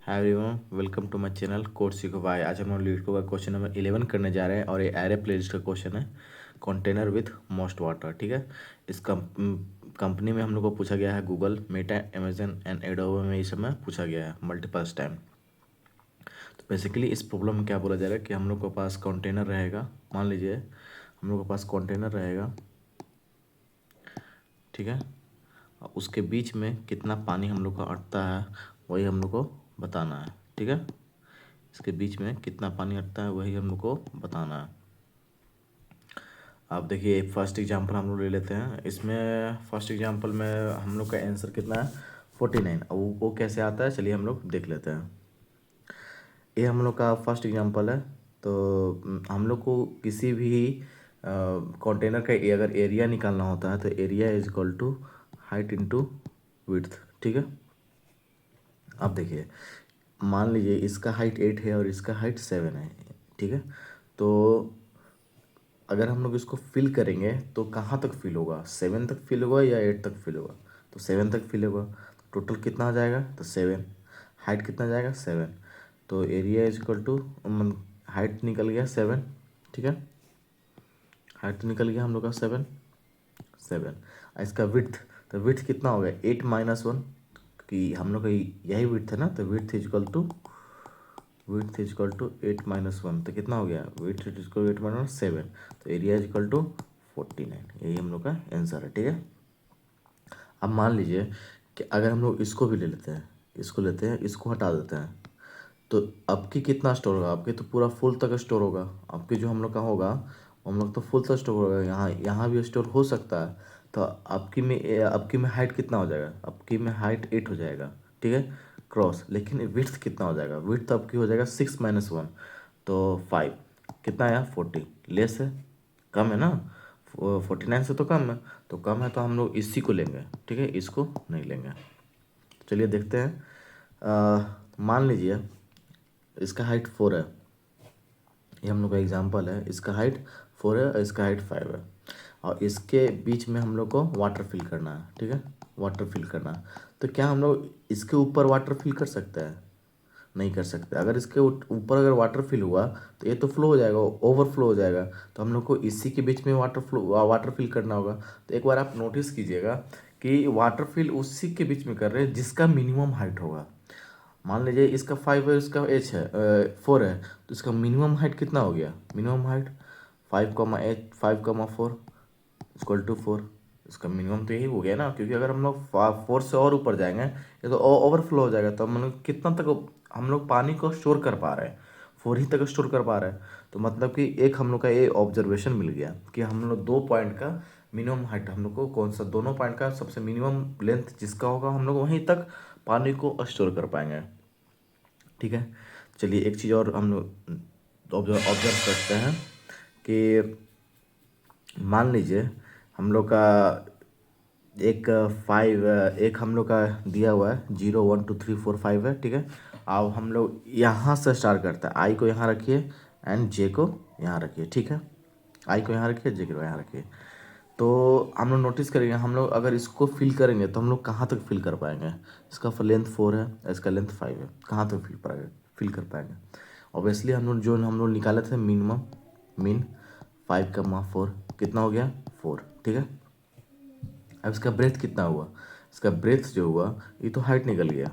Hi everyone, welcome to my channel code सीखो भाई। आज हम लोग लीड का क्वेश्चन नंबर 11 करने जा रहे हैं और ये एरे प्लेलिस्ट का क्वेश्चन है। Container with most water. ठीक है, इस कंपनी में हम लोग को पूछा गया है Google, Meta, Amazon and Adobe में, इस समय पूछा गया है मल्टीपल्स टाइम। तो बेसिकली इस प्रॉब्लम में क्या बोला जा रहा है कि हम लोग के पास कंटेनर रहेगा। मान लीजिए हम लोग के पास कंटेनर रहेगा, ठीक है, और उसके बीच में कितना पानी हम लोग का अटता है वही हम लोग को बताना है। ठीक है, इसके बीच में कितना पानी अटता है वही हम लोग को बताना है। आप देखिए फर्स्ट एग्जांपल हम लोग ले लेते हैं। इसमें फर्स्ट एग्जांपल में हम लोग का आंसर कितना है 49। अब वो कैसे आता है चलिए हम लोग देख लेते हैं। ये हम लोग का फर्स्ट एग्जांपल है। तो हम लोग को किसी भी कंटेनर का अगर एरिया निकालना होता है तो area is equal to height into width. ठीक है, अब देखिए मान लीजिए इसका हाइट 8 है और इसका हाइट 7 है। ठीक है, तो अगर हम लोग इसको फिल करेंगे तो कहाँ तक फिल होगा, 7 तक फिल होगा या 8 तक फिल होगा? तो 7 तक फिल होगा। टोटल कितना आ जाएगा तो 7। हाइट कितना जाएगा 7। तो area is equal to, height निकल गया 7। ठीक है, हाइट तो निकल गया हम लोग का 7। इसका विड्थ, तो विड्थ कितना हो गया 8 - 1, कि हम लोग का यही विड्थ है ना। तो विड्थ इज इक्वल टू 8 - 1, तो कितना हो गया विड्थ इज इक्वल 8 - 7। तो एरिया इज इक्वल टू 49। यही हम लोग का आंसर है। ठीक है, अब मान लीजिए कि अगर हम लोग इसको भी ले लेते हैं, इसको लेते हैं, इसको हटा देते हैं, तो आपकी कितना स्टोर होगा? आपके तो पूरा फुल तक स्टोर होगा। आपके जो हम लोग का होगा वो हम लोग तो फुल तक स्टोर होगा। यहाँ यहाँ भी स्टोर हो सकता है। तो आपकी में हाइट कितना हो जाएगा? आपकी में हाइट 8 हो जाएगा। ठीक है, क्रॉस। लेकिन विड्थ कितना हो जाएगा? विड्थ आपकी हो जाएगा 6 - 1, तो 5। कितना आया 40। लेस है, कम है ना, 49 से तो कम है। तो कम है तो हम लोग इसी को लेंगे। ठीक है, इसको नहीं लेंगे। चलिए देखते हैं। मान लीजिए इसका हाइट 4 है। ये हम लोग का एग्जांपल है। इसका हाइट 4 है और इसका हाइट 5 है, और इसके बीच में हम लोग को वाटर फिल करना है। ठीक है, वाटर फिल करना है। तो क्या हम लोग इसके ऊपर वाटर फिल कर सकते हैं? नहीं कर सकते। अगर इसके ऊपर अगर वाटर फिल हुआ तो ये तो फ्लो हो जाएगा, ओवरफ्लो हो जाएगा। तो हम लोग को इसी के बीच में वाटर फिल करना होगा। तो एक बार आप नोटिस कीजिएगा कि वाटर फिल उसी के बीच में कर रहे हैं जिसका मिनिमम हाइट होगा। मान लीजिए इसका 5 है, इसका एच है 4 है, तो इसका मिनिमम हाइट कितना हो गया? Minimum height 5, 4 equal to 4। इसका मिनिमम तो यही हो गया ना, क्योंकि अगर हम लोग 4 से और ऊपर जाएंगे ये तो ओवरफ्लो हो जाएगा। तो हम लोग कितना तक हम लोग पानी को स्टोर कर पा रहे हैं? 4 ही तक स्टोर कर पा रहे हैं। तो मतलब कि एक हम लोग का ये ऑब्जर्वेशन मिल गया कि हम लोग 2 पॉइंट का मिनिमम हाइट, हम लोग को कौन सा दोनों पॉइंट का सबसे मिनिमम लेंथ जिसका होगा हम लोग वहीं तक पानी को स्टोर कर पाएंगे। ठीक है, चलिए एक चीज़ और हम लोग ऑब्जर्व करते हैं कि मान लीजिए हम लोग का एक 5, एक हम लोग का दिया हुआ है 0 1 2 3 4 5 है। ठीक है, अब हम लोग यहाँ से स्टार्ट करते हैं। आई को यहाँ रखिए एंड जे को यहाँ रखिए। ठीक है, आई को यहाँ रखिए, जे को यहाँ रखिए। तो हम लोग नोटिस करेंगे, हम लोग अगर इसको फिल करेंगे तो हम लोग कहाँ तक फिल कर पाएंगे? इसका लेंथ 4 है, इसका लेंथ 5 है, कहाँ तक फिल कर पाएंगे? ऑब्वियसली हम लोग निकाले थे मिनिमम, मीन 5, 4 कितना हो गया 4। ठीक है, अब इसका ब्रेथ कितना हुआ? इसका ब्रेथ जो हुआ ये तो हाइट निकल गया,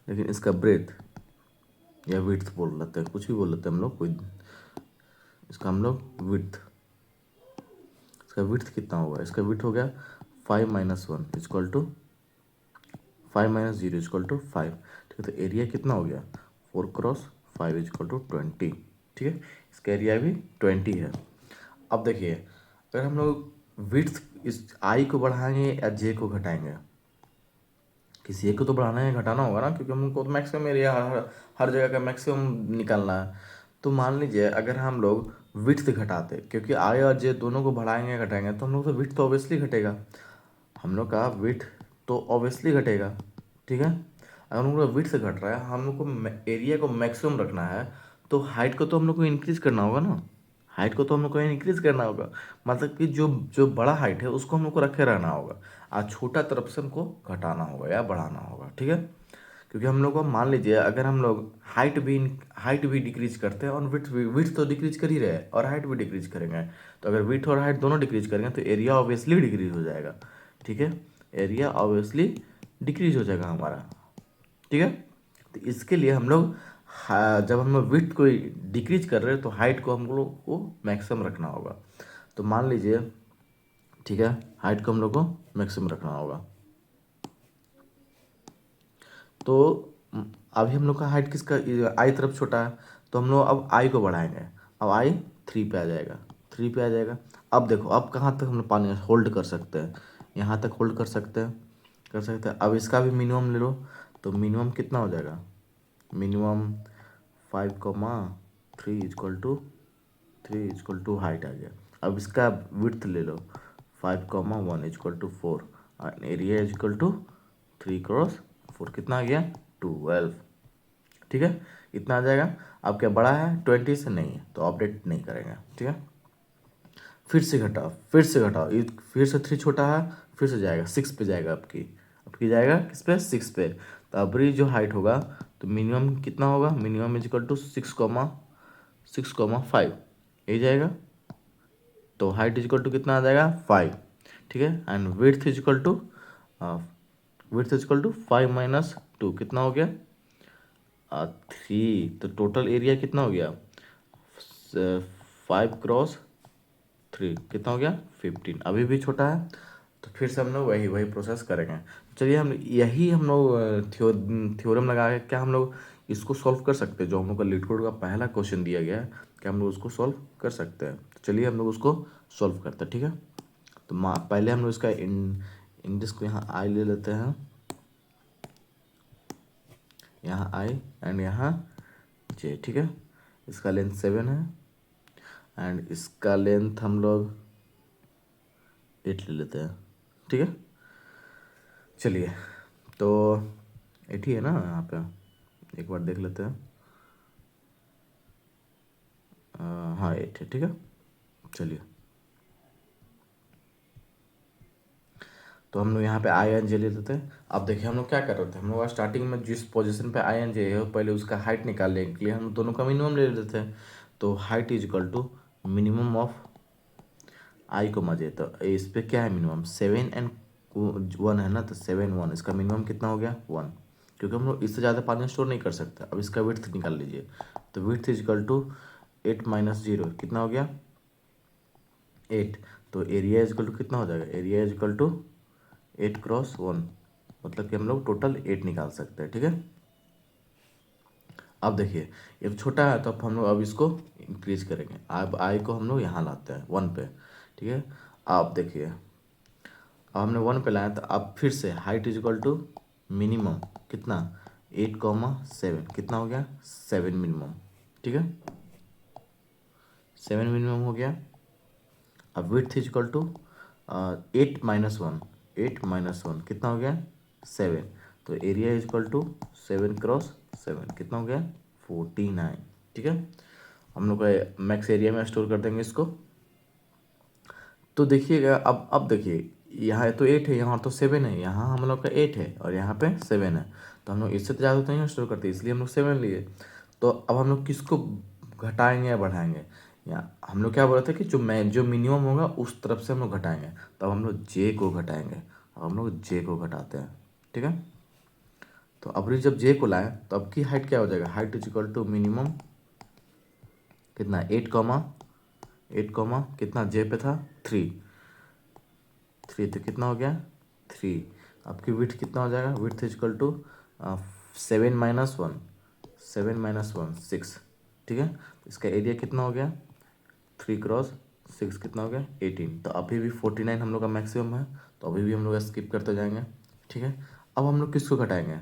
लेकिन इसका ब्रेथ या विड्थ बोल लेते हैं, कुछ भी बोल लेते हैं हम लोग, कोई इसका हम लोग विड्थ, इसका विड्थ कितना होगा? इसका विड्थ हो गया 5 - 1 इक्वल टू 5 - 0 इक्वल टू 5। ठीक है, तो एरिया कितना हो गया 4 × 5 इक्वल टू 20। ठीक है, इसका एरिया भी 20 है। अब देखिए अगर हम लोग विड्थ इस आई को बढ़ाएंगे या जे को घटाएंगे, किसी एक को तो बढ़ाना है घटाना होगा ना, क्योंकि हमको तो मैक्सिमम एरिया हर जगह का मैक्सिमम निकालना है। तो मान लीजिए अगर हम लोग विड्थ घटाते, क्योंकि आई और जे दोनों को बढ़ाएंगे घटाएंगे तो हम लोग तो विड्थ तो ऑब्वियसली घटेगा। हम लोग का विड्थ तो ऑब्वियसली घटेगा। ठीक है, अगर हम लोग का विड्थ घट रहा है, हम लोग को एरिया को मैक्सिमम रखना है, तो हाइट को तो हम लोग को इंक्रीज करना होगा ना। हाइट को तो हम लोग को इंक्रीज करना होगा। मतलब कि जो जो बड़ा हाइट है उसको हम लोग को रखे रहना होगा, और छोटा तरफ से हमको घटाना होगा या बढ़ाना होगा। ठीक है, क्योंकि हम लोग को मान लीजिए अगर हम लोग हाइट भी डिक्रीज करते हैं और विड्थ तो डिक्रीज कर ही रहे हैं और हाइट भी डिक्रीज करेंगे, तो अगर विड्थ और हाइट दोनों डिक्रीज करेंगे तो एरिया ऑब्वियसली डिक्रीज हो जाएगा। ठीक है, एरिया ऑब्वियसली डिक्रीज हो जाएगा हमारा। ठीक है, तो इसके लिए हम लोग जब हम लोग विड्थ को डिक्रीज कर रहे हैं तो हाइट को हम लोग को मैक्सिमम रखना होगा। तो मान लीजिए, ठीक है, हाइट को हम लोग को मैक्सिमम रखना होगा। तो अभी हम लोग का हाइट किसका, आई तरफ छोटा है, तो हम लोग अब आई को बढ़ाएंगे। अब आई 3 पे आ जाएगा, 3 पे आ जाएगा। अब देखो अब कहाँ तक हम लोग पानी होल्ड कर सकते हैं, यहाँ तक होल्ड कर सकते हैं, कर सकते हैं। अब इसका भी मिनिमम ले लो, तो मिनिमम कितना हो जाएगा, मिनिमम 5,3 = 3 हाइट आ गया। अब इसका विड्थ ले लो, 5,1 = 4 और एरिया = 3 × 4 कितना आ गया, 12। ठीक है, इतना आ जाएगा। अब क्या बड़ा है 20 से, नहीं है तो अपडेट नहीं करेंगे। ठीक है, फिर से घटाओ, फिर से घटाओ, फिर से 3 छोटा है, फिर से जाएगा 6 पे जाएगा, आपकी जाएगा किस पे, 6 पे। तो अब जो हाइट होगा तो मिनिमम कितना होगा, मिनिमम = 6,5 यही जाएगा। तो हाइट कितना आ जाएगा, 5। ठीक है, एंड विड्थ = 5 - 2 कितना हो गया, 3। तो टोटल एरिया कितना हो गया, 5 × 3 कितना हो गया, 15। अभी भी छोटा है, तो फिर से हम लोग वही वही प्रोसेस करेंगे। चलिए हम लोग थ्योरम लगा के क्या हम लोग इसको सॉल्व कर सकते हैं। जो हम लोग का LeetCode का पहला क्वेश्चन दिया गया है, क्या हम लोग उसको सॉल्व कर सकते हैं। तो चलिए हम लोग उसको सॉल्व करते हैं। ठीक है, तो पहले हम लोग इसका इंडेक्स को यहाँ आई ले लेते हैं, यहाँ आई एंड यहाँ जे। ठीक है, इसका लेंथ 7 है एंड इसका लेंथ हम लोग 8 ले लेते हैं। ठीक है, चलिए, तो 8 ही है ना यहाँ पे, एक बार देख लेते हैं। हाँ 8 है। ठीक है, चलिए, तो हम लोग यहाँ पे आई एन जे ले लेते हैं। अब देखिए हम लोग क्या कर रहे थे, हम लोग स्टार्टिंग में जिस पोजीशन पे आई एन जे है पहले उसका हाइट निकालने के लिए हम दोनों का मिनिमम ले लेते हैं। तो हाइट = मिनिमम ऑफ आई को मजे। तो इस पे क्या है मिनिमम, 7 एंड 1 है ना, तो 7 1 इसका मिनिमम कितना हो गया, 1। क्योंकि हम लोग इससे ज़्यादा पानी स्टोर नहीं कर सकते। अब इसका विड्थ निकाल लीजिए, तो विड्थ = 8 - 0 कितना हो गया, 8। तो एरिया कितना हो जाएगा, एरिया = 8 × 1, मतलब कि हम लोग टोटल 8 निकाल सकते हैं। ठीक है, अब देखिए ये तो छोटा है, तो अब हम लोग अब इसको इंक्रीज करेंगे। अब आई को हम लोग यहाँ लाते हैं 1 पे। ठीक है, अब देखिए अब हमने 1 पे लाया, तो अब फिर से हाइट = मिनिमम कितना, 8,7 कितना हो गया, 7 मिनिमम। ठीक है, 7 मिनिमम हो गया। अब विड्थ = 8 - 1, 8 - 1 कितना हो गया, 7। तो एरिया = 7 × 7 कितना हो गया, 49। ठीक है, हम लोग का मैक्स एरिया में स्टोर कर देंगे इसको। तो देखिएगा अब देखिए यहाँ तो 8 है, यहाँ तो 7 है, यहाँ हम लोग का 8 है और यहाँ पे 7 है। तो हम लोग इससे तो ज़्यादा तो नहीं स्टोर करते, इसलिए हम लोग 7 लिए। तो अब हम लोग किसको घटाएंगे या बढ़ाएंगे, यहाँ हम लोग क्या बोल रहे थे कि जो मिनिमम होगा उस तरफ से हम लोग घटाएंगे। तो अब हम लोग जे को घटाएंगे, अब हम लोग जे को घटाते हैं। ठीक है, तो अब जब जे को लाएं तो अब की हाइट क्या हो जाएगा, हाइट = मिनिमम कितना, 8 कितना जे पे था, 3 तो कितना हो गया, 3। आपकी विड्थ कितना हो जाएगा, विड्थ = 7 - 1, 7 - 1 6। ठीक है, इसका एरिया कितना हो गया, 3 × 6 कितना हो गया, 18। तो अभी भी 49 हम लोग का मैक्सिमम है, तो अभी भी हम लोग स्किप करते जाएंगे। ठीक है, अब हम लोग किसको घटाएंगे,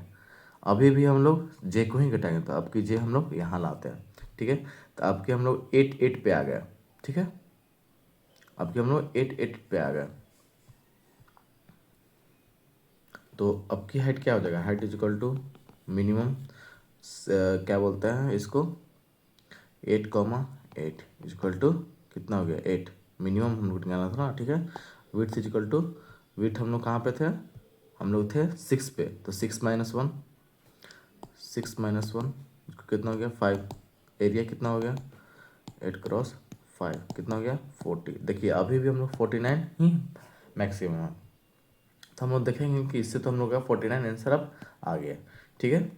अभी भी हम लोग जे को ही घटाएंगे। तो अब की जे हम लोग यहाँ लाते हैं। ठीक है, तो अब के हम लोग 8 8 पे आ गए। ठीक है, अब के हम लोग 8 8 पे आ गए। तो अब की हाइट क्या हो जाएगा, हाइट = मिनिमम क्या बोलते हैं इसको, 8,8 कितना हो गया, 8 मिनिमम हम लोग निकालना था ना। ठीक है, विड्थ विड्थ हम लोग कहाँ पे थे, हम लोग थे 6 पे, तो 6 - 1 6 माइनस 1 कितना हो गया 5। एरिया कितना हो गया 8 × 5 कितना हो गया 40। देखिए अभी भी हम लोग 49 ही मैक्सिमम है, तो हम लोग देखेंगे कि इससे तो हम लोग का 49 आंसर अब आ गया। ठीक है,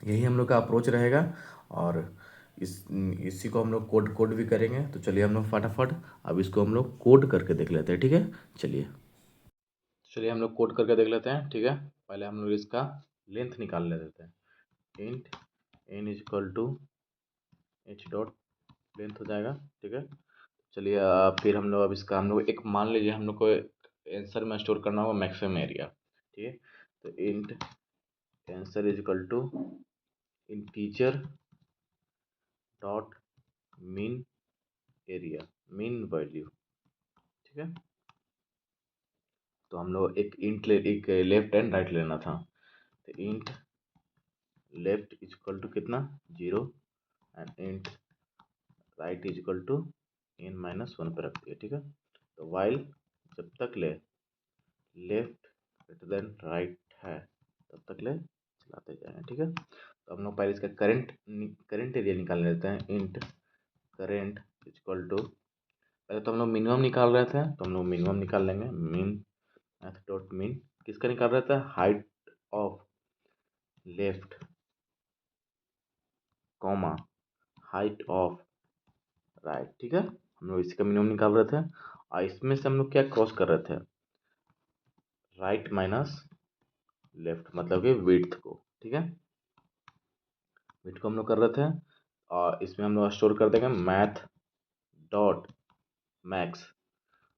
यही हम लोग का अप्रोच रहेगा और इसी को हम लोग कोड भी करेंगे। तो चलिए हम लोग फटाफट अब इसको हम लोग कोड करके देख लेते हैं। ठीक है, चलिए हम लोग कोड करके देख लेते हैं। ठीक है, पहले हम लोग इसका लेंथ निकाल लेते हैं। Int n is equal to H dot length हो जाएगा। ठीक है, चलिए फिर हम लोग एक मान लीजिए हम लोग को आंसर में स्टोर करना होगा मैक्सिमम एरिया। ठीक है, तो int answer is equal to integer dot mean area, mean value. ठीक है, तो हम लोग एक लेफ्ट एंड राइट लेना था, तो int left is equal to कितना 0 and int right is equal to n-1 पर रख दिया। ठीक है, तो वाइल जब तक ले लेफ्ट ग्रेटर देन राइट है तब तक ले चलाते जाएंगे। ठीक है, तो हम लोग पहले इसका करंट एरिया निकाल लेते हैं। इंट करेंट इक्वल टू, पहले तो हम लोग मिनिमम निकाल रहे थे तो हम लोग मिनिमम निकाल लेंगे। मीन मैथ डॉट मीन किसका निकाल रहे थे, height of left comma height of right. ठीक है, हम लोग इसका मिनिमम निकाल रहे थे और इसमें से हम लोग क्या क्रॉस कर रहे थे, राइट माइनस लेफ्ट मतलब कि विड्थ को। ठीक है, विड्थ को हम लोग कर रहे थे और इसमें हम लोग स्टोर कर देंगे मैथ डॉट मैक्स,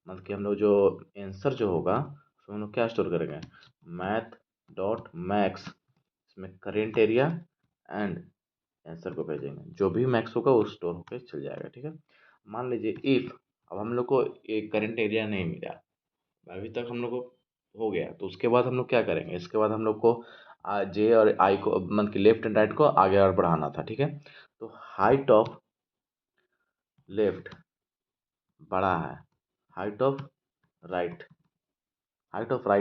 मतलब कि हम लोग जो आंसर जो होगा उसमें हम लोग क्या स्टोर करेंगे, मैथ डॉट मैक्स, इसमें करेंट एरिया एंड आंसर को भेजेंगे। जो भी मैक्स होगा वो स्टोर होकर चल जाएगा। ठीक है, मान लीजिए इफ अब हम लोग को एक करंट एरिया नहीं मिला, अभी तक हम लोग को हो गया, तो उसके बाद हम लोग क्या करेंगे, इसके बाद हम लोग को जे और आई को मतलब कि लेफ्ट एंड राइट को आगे और बढ़ाना था। ठीक है, तो हाइट ऑफ लेफ्ट बड़ा है, हाइट ऑफ राइट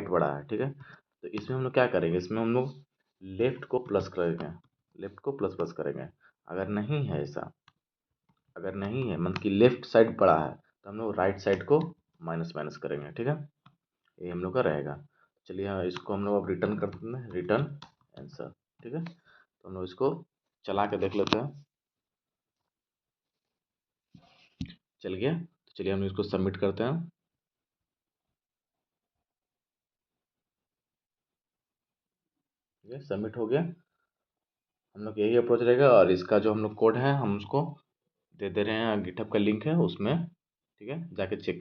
बड़ा है। ठीक है, तो इसमें हम लोग क्या करेंगे, इसमें हम लोग लेफ्ट को प्लस करेंगे, लेफ्ट को प्लस प्लस करेंगे। अगर नहीं है ऐसा, अगर नहीं है मतलब कि लेफ्ट साइड बड़ा है तो हम लोग राइट साइड को माइनस माइनस करेंगे। ठीक है, ये हम लोग का रहेगा। चलिए हाँ, इसको हम लोग अब रिटर्न कर देते हैं, रिटर्न आंसर। ठीक है, तो हम लोग इसको चला के देख लेते हैं। चल गया, तो चलिए हम इसको सबमिट करते हैं। ठीक है, सबमिट हो गया। हम लोग यही अप्रोच रहेगा और इसका जो हम लोग कोड है हम उसको दे दे रहे हैं, गिटहब का लिंक है उसमें। ठीक है, जाके चेक